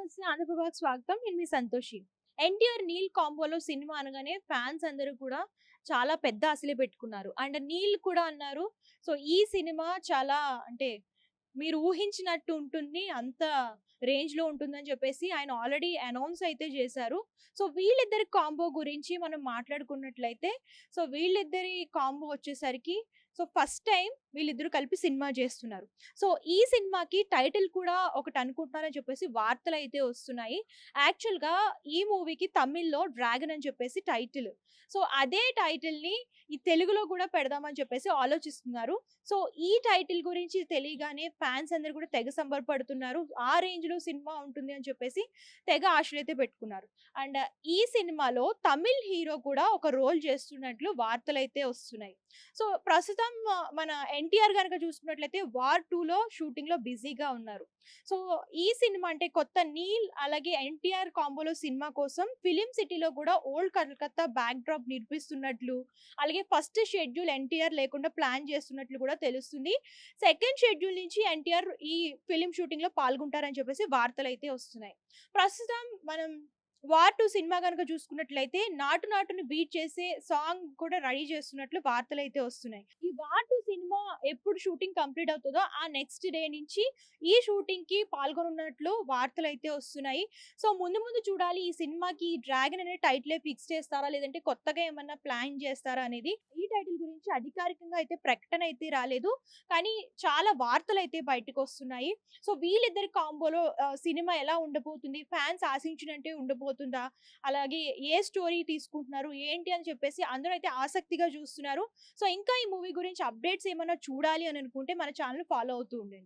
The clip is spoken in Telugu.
నమస్తే. ఆంధ్రప్రభకి స్వాగతం. నేను మీ సంతోషి. 'ఎన్టీఆర్, నీల్' కాంబోలో సినిమా అనగానే ఫ్యాన్స్ అందరూ కూడా చాలా పెద్ద ఆశలే పెట్టుకున్నారు. అండ్ నీల్ కూడా అన్నారు. సో, ఈ సినిమా చాలా అంటే మీరు ఊహించినట్టు ఉంటుంది. అంత రేంజ్‌లో ఉంటుందని చెప్పేసి ఆయన ఆల్రెడీ అనౌన్స్ అయితే చేశారు. సో, వీళ్ళిద్దరి కాంబో గురించి మనం మాట్లాడుకున్నట్లయితే, సో, వీళ్ళిద్దరి కాంబో వచ్చేసరికి ఫస్ట్ టైమ్ వీళ్ళిద్దరూ కలిపి సినిమా చేస్తున్నారు. సో, ఈ సినిమాకి టైటిల్ కూడా ఒకటి అనుకుంటున్నారని చెప్పేసి వార్తలైతే వస్తున్నాయి. యాక్చువల్‌గా ఈ మూవీకి తమిళ్‌లో 'డ్రాగన్' అని చెప్పేసి టైటిల్. సో, అదే టైటిల్‌ని ఈ తెలుగులో కూడా పెడదామని చెప్పేసి ఆలోచిస్తున్నారు. సో, ఈ టైటిల్ గురించి తెలియగానే ఫ్యాన్స్ అందరూ కూడా తెగ సంబరపడుతున్నారు. ఆ రేంజ్‌లో సినిమా ఉంటుంది అని చెప్పేసి తెగ ఆశలైతే పెట్టుకున్నారు. అండ్ ఈ సినిమాలో తమిళ్ హీరో కూడా ఒక రోల్ చేస్తున్నట్లు వార్తలైతే వస్తున్నాయి. సో, ప్రస్తుతం మన ఎన్టీఆర్ గనక చూసుకున్నట్లయితే 'వార్ 2లో షూటింగ్‌లో బిజీగా ఉన్నారు. సో, ఈ సినిమా అంటే కొత్త 'నీల్' అలాగే ఎన్టీఆర్ కాంబోలో సినిమా కోసం ఫిల్మ్ సిటీలో కూడా ఓల్డ్ కలకత్తా బ్యాక్ డ్రాప్ నిర్మిస్తున్నట్లు, అలాగే ఫస్ట్ షెడ్యూల్ ఎన్టీఆర్ లేకుండా ప్లాన్ చేస్తున్నట్లు కూడా తెలుస్తుంది. సెకండ్ షెడ్యూల్ నుంచి ఎన్టీఆర్ ఈ ఫిల్మ్ షూటింగ్‌లో పాల్గొంటారని చెప్పేసి వార్తలైతే వస్తున్నాయి. ప్రస్తుతం మనం 'వార్ 2' సినిమా గనుక చూసుకున్నట్లయితే 'నాటు నాటుని' బీట్ చేసే సాంగ్ కూడా రెడీ చేస్తున్నట్లు వార్తలైతే వస్తున్నాయి. ఈ 'వార్ 2' సినిమా ఎప్పుడు షూటింగ్ కంప్లీట్ అవుతదో ఆ నెక్స్ట్ డే నుంచి ఈ షూటింగ్‌కి పాల్గొనున్నట్లు వార్తలైతే వస్తున్నాయి. సో, ముందు ముందు చూడాలి ఈ సినిమాకి 'డ్రాగన్' అనే టైటిలే ఫిక్స్ చేస్తారా? లేదంటే కొత్తగా ఏమన్నా ప్లాన్ చేస్తారా అనేది. ఈ టైటిల్ గురించి అధికారికంగా అయితే ప్రకటన అయితే రాలేదు. కానీ చాలా వార్తలైతే బయటకొస్తున్నాయి. సో, వీళ్ళిద్దరి కాంబోలో సినిమా ఎలా ఉండబోతుంది? ఫ్యాన్స్ ఆశించినట్టే ఉండబోతుందా? అలాగే ఏ స్టోరీ తీసుకుంటున్నారు? ఏంటి అని చెప్పేసి అందరూ అయితే ఆసక్తిగా చూస్తున్నారు. సో, ఇంకా ఈ మూవీ గురించి అప్డేట్స్ ఏమన్నా చూడాలి అని అనుకుంటే మన ఛానెల్‌ని ఫాలో అవుతూ ఉండండి.